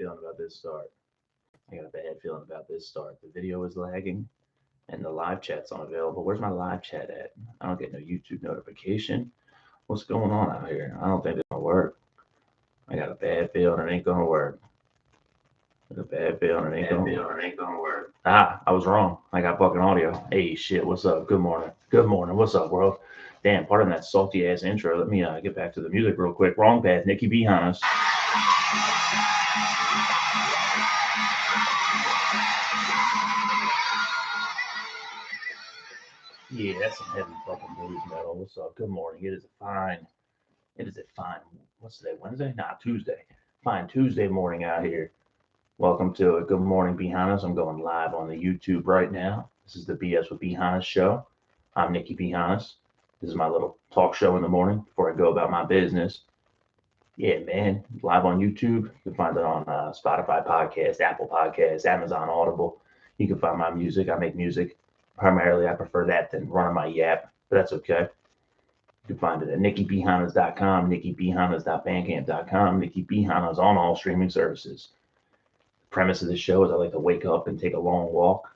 feeling about this start. I got a bad feeling about this start. The video is lagging and the live chat's unavailable. Where's my live chat at? I don't get no YouTube notification. What's going on out here? I don't think it's gonna work. I got a bad feeling it ain't gonna work. A bad feeling it ain't gonna work. Ah, I was wrong. I got fucking audio. Hey, shit, what's up? Good morning. Good morning. What's up, world? Damn, pardon that salty ass intro. Let me get back to the music real quick. Wrong path. Nikki B. Hannas. Yeah, that's some heavy fucking blues metal. What's up? Good morning. It is a fine, what's today? Wednesday? Nah, Tuesday. Fine Tuesday morning out here. Welcome to it. Good morning, B. Hannas. I'm going live on the YouTube right now. This is the BS with B. Hannas show. I'm Nikki B. Hannas. This is my little talk show in the morning before I go about my business. Yeah, man, live on YouTube. You can find it on Spotify Podcast, Apple Podcasts, Amazon Audible. You can find my music. I make music. Primarily, I prefer that than running my yap, but that's okay. You can find it at nickybhannas.com, nickybhannas.bandcamp.com, Nikki B. Hannas on all streaming services. The premise of this show is I like to wake up and take a long walk.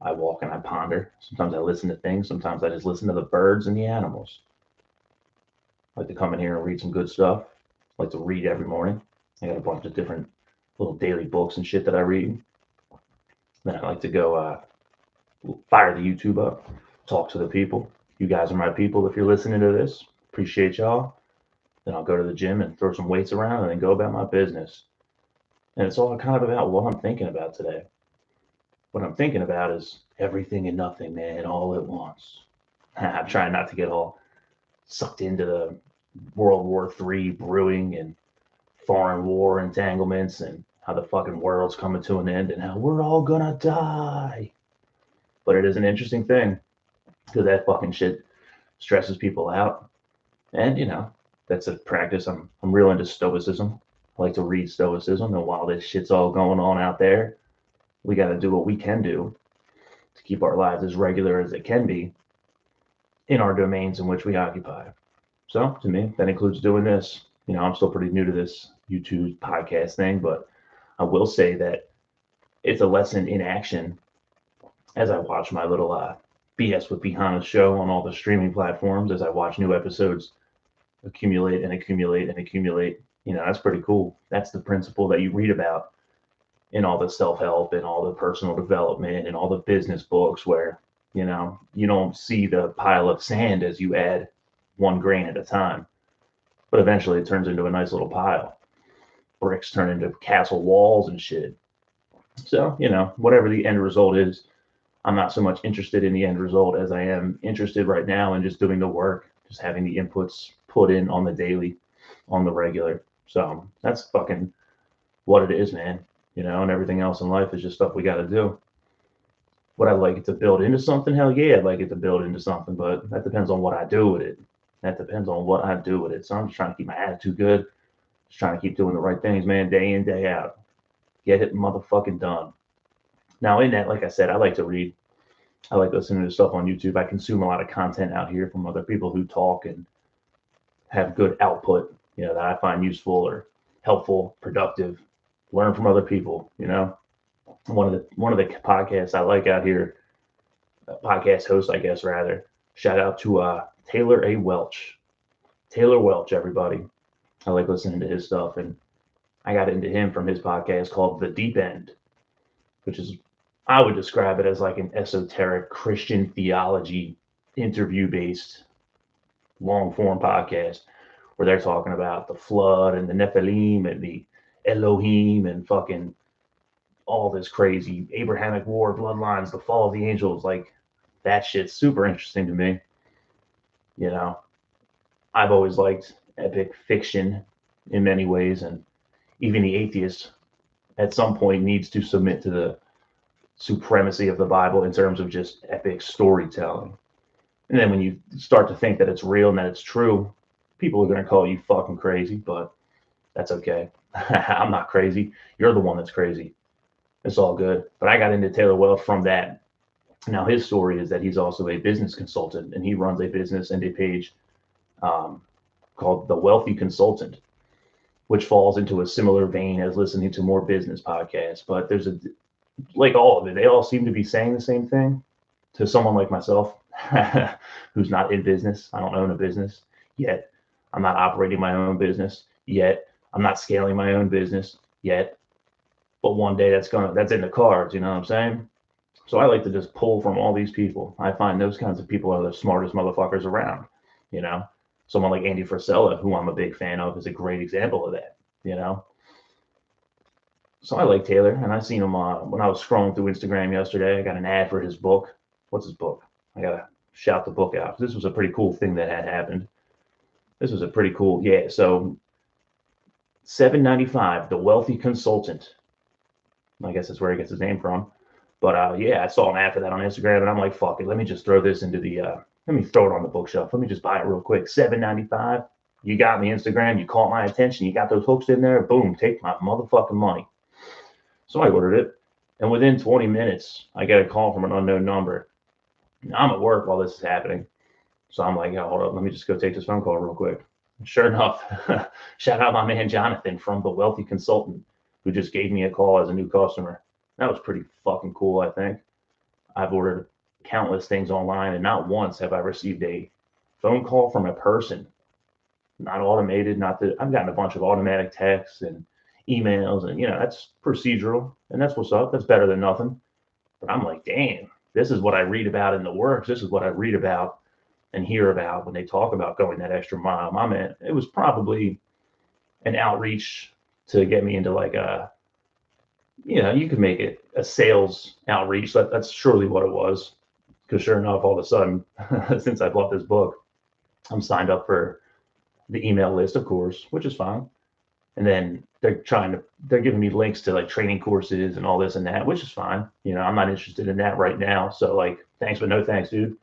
I walk and I ponder. Sometimes I listen to things. Sometimes I just listen to the birds and the animals. I like to come in here and read some good stuff. I like to read every morning. I got a bunch of different little daily books and shit that I read. Then I like to go fire the YouTube up, talk to the people. You guys are my people if you're listening to this. Appreciate y'all. Then I'll go to the gym and throw some weights around and then go about my business. And it's all kind of about what I'm thinking about today. What I'm thinking about is everything and nothing, man, all at once. I'm trying not to get all sucked into the World War III brewing and foreign war entanglements and how the fucking world's coming to an end and how we're all gonna die. But it is an interesting thing because that fucking shit stresses people out. And, you know, that's a practice. I'm real into stoicism. I like to read stoicism. And while this shit's all going on out there, we got to do what we can do to keep our lives as regular as it can be in our domains in which we occupy. So to me, that includes doing this. You know, I'm still pretty new to this YouTube podcast thing, but I will say that it's a lesson in action as I watch my little BS with B. Hannas show on all the streaming platforms, as I watch new episodes accumulate and accumulate and accumulate. You know, that's pretty cool. That's the principle that you read about in all the self-help and all the personal development and all the business books where, you know, you don't see the pile of sand as you add 1 grain at a time. But eventually it turns into a nice little pile. Bricks turn into castle walls and shit. So, you know, whatever the end result is, I'm not so much interested in the end result as I am interested right now in just doing the work, just having the inputs put in on the daily, on the regular. So that's fucking what it is, man. You know, and everything else in life is just stuff we got to do. Would I like it to build into something? Hell yeah, I'd like it to build into something, but that depends on what I do with it. That depends on what I do with it. So I'm just trying to keep my attitude good. Just trying to keep doing the right things, man, day in, day out. Get it motherfucking done. Now, in that, like I said, I like to read. I like listening to stuff on YouTube. I consume a lot of content out here from other people who talk and have good output, you know, that I find useful or helpful, productive. Learn from other people, you know. One of the podcasts I like out here, podcast host, I guess, rather. Shout out to Taylor A. Welch. Taylor Welch, everybody. I like listening to his stuff, and I got into him from his podcast called The Deep End, which is, I would describe it as like an esoteric Christian theology interview-based long-form podcast where they're talking about the flood and the Nephilim and the Elohim and fucking all this crazy Abrahamic war, bloodlines, the fall of the angels. Like, that shit's super interesting to me. You know, I've always liked epic fiction in many ways, and even the atheist at some point needs to submit to the supremacy of the Bible in terms of just epic storytelling. And then when you start to think that it's real and that it's true, people are going to call you fucking crazy, but that's okay. I'm not crazy. You're the one that's crazy. It's all good. But I got into Taylor Welch from that. Now, his story is that he's also a business consultant, and he runs a business and a page called The Wealthy Consultant. which falls into a similar vein as listening to more business podcasts. But there's like all of it, they all seem to be saying the same thing to someone like myself who's not in business. I don't own a business yet. I'm not operating my own business yet. I'm not scaling my own business yet. But one day that's in the cards, you know what I'm saying? So I like to just pull from all these people. I find those kinds of people are the smartest motherfuckers around, you know? Someone like Andy Frisella, who I'm a big fan of, is a great example of that, you know? So I like Taylor, and I seen him when I was scrolling through Instagram yesterday. I got an ad for his book. What's his book? I gotta shout the book out. This was a pretty cool thing that had happened. This was a pretty cool, yeah. So $7.95, The Wealthy Consultant. I guess that's where he gets his name from. But yeah, I saw an ad for that on Instagram, and I'm like, fuck it, let me just throw this into the let me throw it on the bookshelf. Let me just buy it real quick. $7.95. You got me, Instagram. You caught my attention. You got those hooks in there. Boom, take my motherfucking money. So I ordered it, and within 20 minutes, I get a call from an unknown number. Now, I'm at work while this is happening, so I'm like, oh, hold up, let me just go take this phone call real quick. And sure enough, shout out my man Jonathan from The Wealthy Consultant, who just gave me a call as a new customer. That was pretty fucking cool, I think. I've ordered countless things online, and not once have I received a phone call from a person, not automated, not that I've gotten a bunch of automatic texts and emails, and that's procedural, and that's what's up. That's better than nothing. But I'm like, damn, this is what I read about in the works. This is what I read about and hear about when they talk about going that extra mile. My man, it was probably an outreach to get me into like you could make it a sales outreach. That's surely what it was. Because sure enough, all of a sudden, since I bought this book, I'm signed up for the email list, of course, which is fine. And then they're giving me links to like training courses and all this and that, which is fine. I'm not interested in that right now. So like, thanks, but no thanks, dude.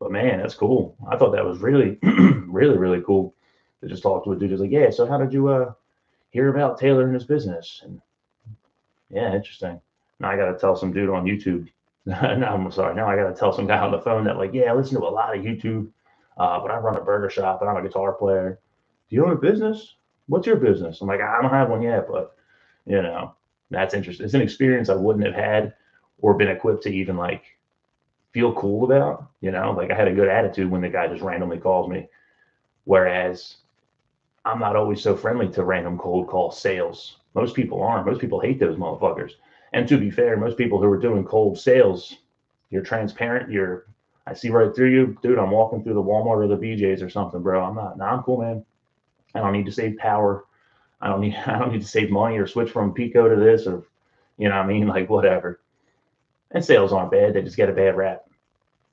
But man, that's cool. I thought that was really, really, really cool to just talk to a dude who's like, yeah, so how did you hear about Taylor and his business? And yeah, interesting. Now I got to tell some dude on YouTube. No, I'm sorry. Now I got to tell some guy on the phone that like, yeah, I listen to a lot of YouTube, but I run a burger shop and I'm a guitar player. Do you own a business? What's your business? I'm like, I don't have one yet, but that's interesting. It's an experience I wouldn't have had or been equipped to even like feel cool about. Like I had a good attitude when the guy just randomly calls me, whereas I'm not always so friendly to random cold call sales. Most people aren't. Most people hate those motherfuckers. And to be fair, most people who are doing cold sales, you're transparent. I see right through you, dude. I'm walking through the Walmart or the BJ's or something, bro. I'm not. Nah, I'm cool, man. I don't need to save power. I don't need to save money or switch from Pico to this or, what I mean, like whatever. And sales aren't bad. They just get a bad rap.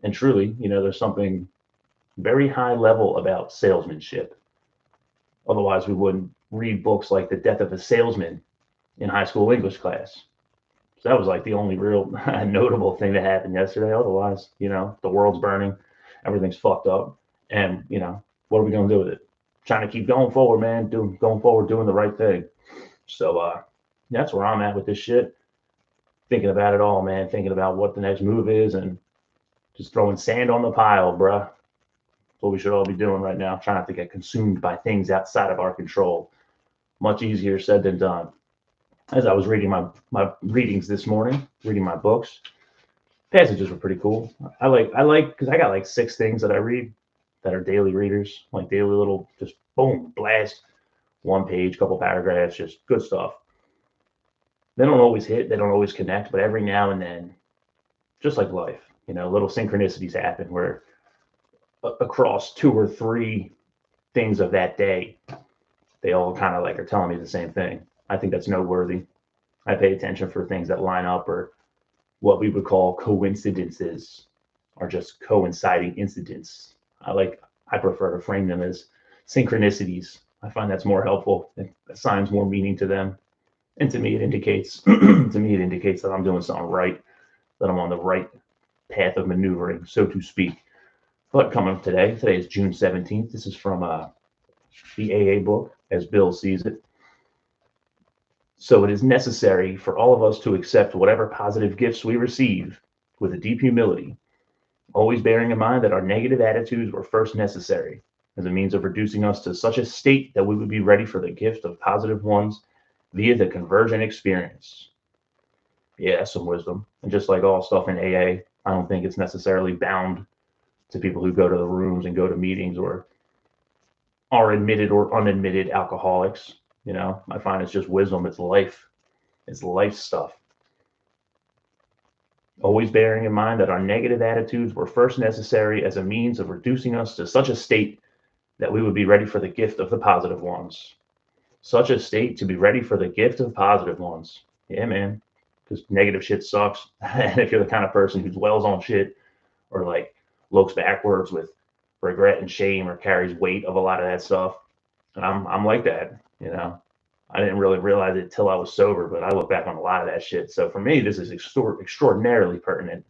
And truly, there's something very high level about salesmanship. Otherwise, we wouldn't read books like The Death of a Salesman in high school English class. So that was like the only real notable thing that happened yesterday. Otherwise, the world's burning, everything's fucked up. And, what are we going to do with it? Trying to keep going forward, man, doing the right thing. So that's where I'm at with this shit. Thinking about it all, man, thinking about what the next move is and just throwing sand on the pile, bruh. That's what we should all be doing right now, trying not to get consumed by things outside of our control. Much easier said than done. As I was reading my readings this morning, reading my books, passages were pretty cool. I like because I got like 6 things that I read that are daily readers, like daily little, just boom, blast, 1 page, couple paragraphs, just good stuff. They don't always hit, they don't always connect, but every now and then, just like life, little synchronicities happen where across 2 or 3 things of that day, they all kind of like are telling me the same thing. I think that's noteworthy. I pay attention for things that line up or what we would call coincidences or just coinciding incidents. I prefer to frame them as synchronicities. I find that's more helpful. It assigns more meaning to them. And to me, it indicates that I'm doing something right, that I'm on the right path of maneuvering, so to speak. But coming up today is June 17th. This is from the AA book, as Bill sees it. So it is necessary for all of us to accept whatever positive gifts we receive with a deep humility, always bearing in mind that our negative attitudes were first necessary. as a means of reducing us to such a state that we would be ready for the gift of positive ones via the conversion experience. Yeah, that's some wisdom. And just like all stuff in AA, I don't think it's necessarily bound to people who go to the rooms and go to meetings or are admitted or unadmitted alcoholics. You know, I find it's just wisdom. It's life. It's life stuff. Always bearing in mind that our negative attitudes were first necessary as a means of reducing us to such a state that we would be ready for the gift of the positive ones. Such a state to be ready for the gift of positive ones. Yeah, man. Because negative shit sucks. And if you're the kind of person who dwells on shit or like looks backwards with regret and shame or carries weight of a lot of that stuff, I'm like that, you know. I didn't really realize it till I was sober, but I look back on a lot of that shit. So for me, this is extraordinarily pertinent.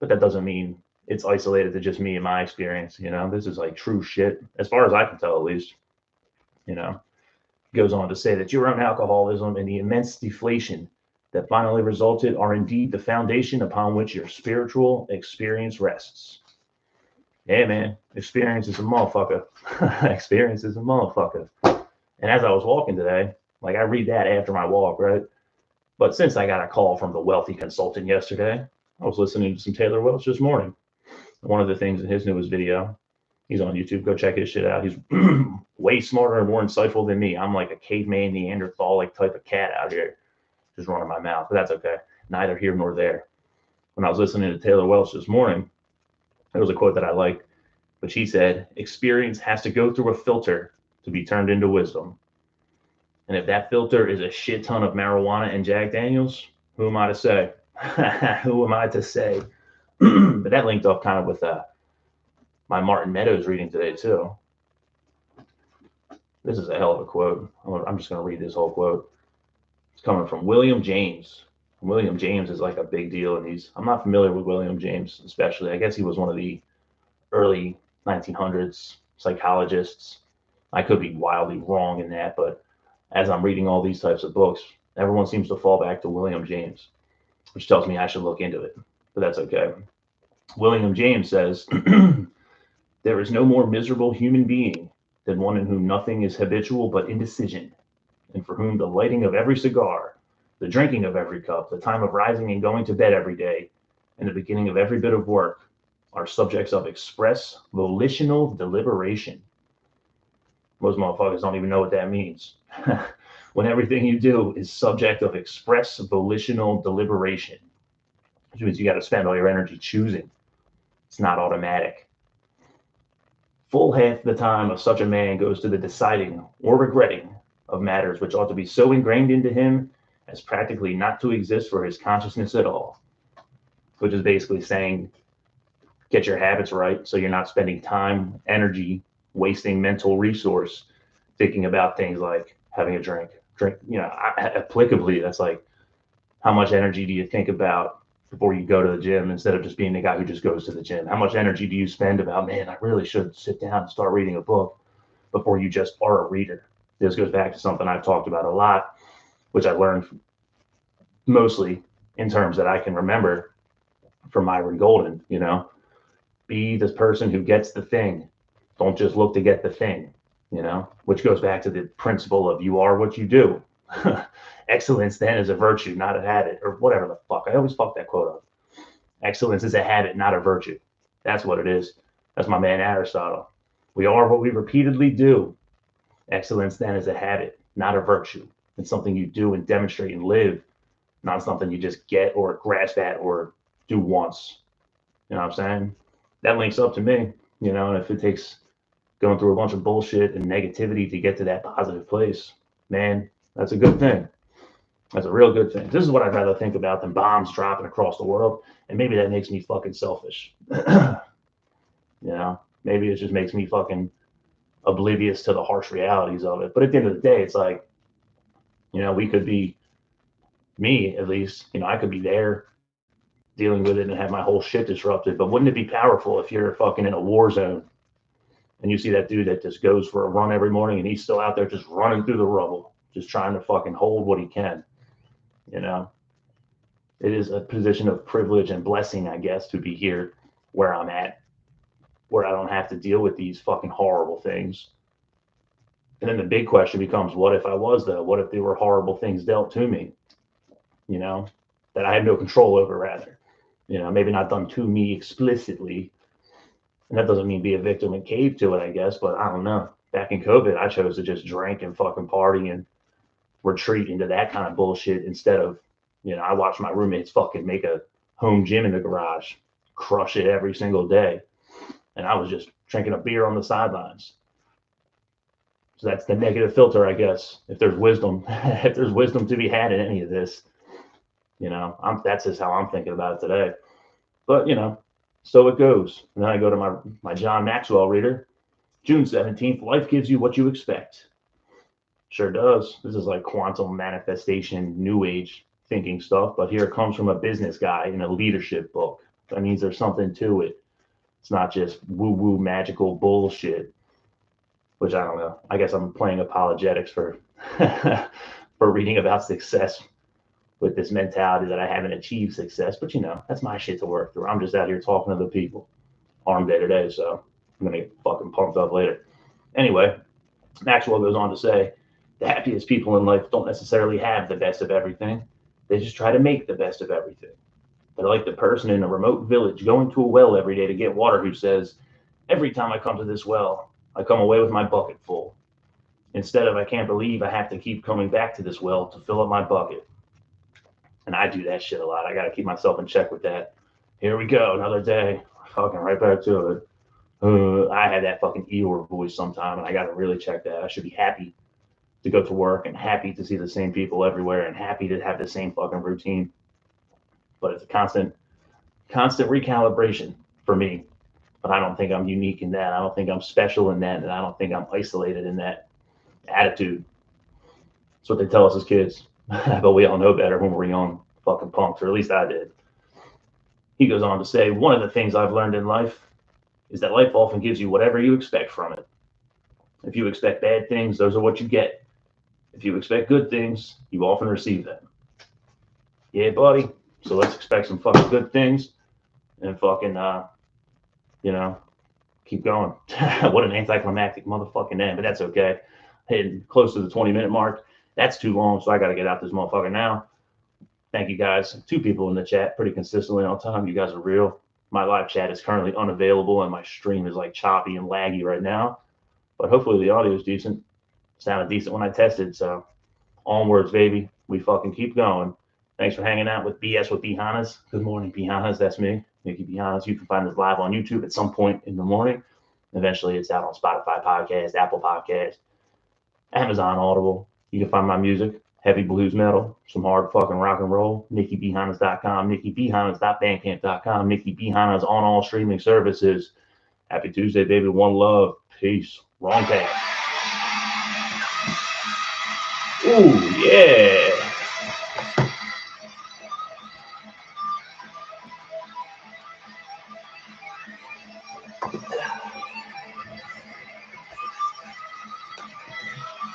But that doesn't mean it's isolated to just me and my experience. You know, this is like true shit, as far as I can tell, at least. You know, goes on to say that your own alcoholism and the immense deflation that finally resulted are indeed the foundation upon which your spiritual experience rests. Yeah, man, experience is a motherfucker. Experience is a motherfucker. And as I was walking today, like I read that after my walk, right? But since I got a call from the wealthy consultant yesterday, I was listening to some Taylor Welch this morning. One of the things in his newest video, he's on YouTube. Go check his shit out. He's way smarter and more insightful than me. I'm like a caveman, Neanderthal-like type of cat out here, just running my mouth. But that's okay. Neither here nor there. When I was listening to Taylor Welch this morning, there was a quote that I liked, which he said, "Experience has to go through a filter to be turned into wisdom. And if that filter is a shit ton of marijuana and Jack Daniels, who am I to say?" Who am I to say? But that linked up kind of with my Martin Meadows reading today, too. This is a hell of a quote. I'm just going to read this whole quote. It's coming from William James. William James is like a big deal in these. I'm not familiar with William James, especially. I guess he was one of the early 1900s psychologists. I could be wildly wrong in that, but as I'm reading all these types of books, everyone seems to fall back to William James, which tells me I should look into it, but that's okay. William James says, "There is no more miserable human being than one in whom nothing is habitual but indecision, and for whom the lighting of every cigar, the drinking of every cup, the time of rising and going to bed every day, and the beginning of every bit of work are subjects of express volitional deliberation." Most motherfuckers don't even know what that means. When everything you do is subject of express volitional deliberation, which means you got to spend all your energy choosing. It's not automatic. Full half the time of such a man goes to the deciding or regretting of matters which ought to be so ingrained into him as practically not to exist for his consciousness at all. Which is basically saying, get your habits right so you're not spending time, energy, wasting mental resource thinking about things like having a drink. You know, applicably, that's like, how much energy do you think about before you go to the gym instead of just being the guy who just goes to the gym? How much energy do you spend about, man, I really should sit down and start reading a book, before you just are a reader? This goes back to something I've talked about a lot, which I learned mostly in terms that I can remember from Myron Golden. You know, be this person who gets the thing. Don't just look to get the thing, you know, which goes back to the principle of you are what you do. Excellence then is a virtue, not a habit, or whatever the fuck. I always fuck that quote up. Excellence is a habit, not a virtue. That's what it is. That's my man Aristotle. We are what we repeatedly do. Excellence then is a habit, not a virtue. It's something you do and demonstrate and live, not something you just get or grasp at or do once. You know what I'm saying? That links up to me, you know, and if it takes going through a bunch of bullshit and negativity to get to that positive place, man, that's a good thing. That's a real good thing. This is what I'd rather think about than bombs dropping across the world. And maybe that makes me fucking selfish. You know, maybe it just makes me fucking oblivious to the harsh realities of it. But at the end of the day, it's like, you know, we could be, me at least, you know, I could be there dealing with it and have my whole shit disrupted. But wouldn't it be powerful if you're fucking in a war zone and you see that dude that just goes for a run every morning and he's still out there just running through the rubble, just trying to fucking hold what he can? You know, it is a position of privilege and blessing, I guess, to be here where I'm at. where I don't have to deal with these fucking horrible things. And then the big question becomes, what if I was though? What if there were horrible things dealt to me, you know, that I had no control over, rather, you know, maybe not done to me explicitly. And that doesn't mean be a victim and cave to it, I guess, but I don't know. Back in COVID, I chose to just drink and fucking party and retreat into that kind of bullshit instead of, you know, I watched my roommates fucking make a home gym in the garage, crush it every single day. And I was just drinking a beer on the sidelines. So that's the negative filter, I guess. If there's wisdom, if there's wisdom to be had in any of this, you know, that's just how I'm thinking about it today. But, you know, so it goes. And then I go to my John Maxwell reader. June 17th, life gives you what you expect. Sure does. This is like quantum manifestation, new age thinking stuff. But here it comes from a business guy in a leadership book. That means there's something to it. It's not just woo-woo magical bullshit, which I don't know. I guess I'm playing apologetics for for reading about success with this mentality that I haven't achieved success. But, you know, that's my shit to work through. I'm just out here talking to the people. Arm day today, so I'm going to get fucking pumped up later. Anyway, Maxwell goes on to say, the happiest people in life don't necessarily have the best of everything. They just try to make the best of everything. They're like the person in a remote village going to a well every day to get water who says, every time I come to this well, I come away with my bucket full. Instead of, I can't believe I have to keep coming back to this well to fill up my bucket. And I do that shit a lot. I got to keep myself in check with that. Here we go, another day. Fucking right back to it. I had that fucking Eeyore voice sometime, and I got to really check that. I should be happy to go to work and happy to see the same people everywhere and happy to have the same fucking routine. But it's a constant recalibration for me. But I don't think I'm unique in that. I don't think I'm special in that. And I don't think I'm isolated in that attitude. That's what they tell us as kids. But we all know better when we're young fucking punks, or at least I did. He goes on to say, one of the things I've learned in life is that life often gives you whatever you expect from it. If you expect bad things, those are what you get. If you expect good things, you often receive them. Yeah, buddy. So let's expect some fucking good things and fucking, you know, keep going. What an anticlimactic motherfucking end, but that's okay. Hitting close to the 20-minute mark. That's too long, so I got to get out this motherfucker now. Thank you guys. 2 people in the chat pretty consistently all the time. You guys are real. My live chat is currently unavailable, and my stream is like choppy and laggy right now. But hopefully the audio is decent. Sounded decent when I tested, so onwards, baby. We fucking keep going. Thanks for hanging out with BS with B. Hannas. Good morning, B. Hannas. That's me, Nicky B. Hannas. You can find this live on YouTube at some point in the morning. Eventually, it's out on Spotify Podcast, Apple Podcast, Amazon Audible. You can find my music, heavy blues metal, some hard fucking rock and roll, NickyBHannas.com, NickyBHannas.bandcamp.com, Nicky B. Hannas on all streaming services. Happy Tuesday, baby. One love. Peace. Wrong path. Ooh, yeah.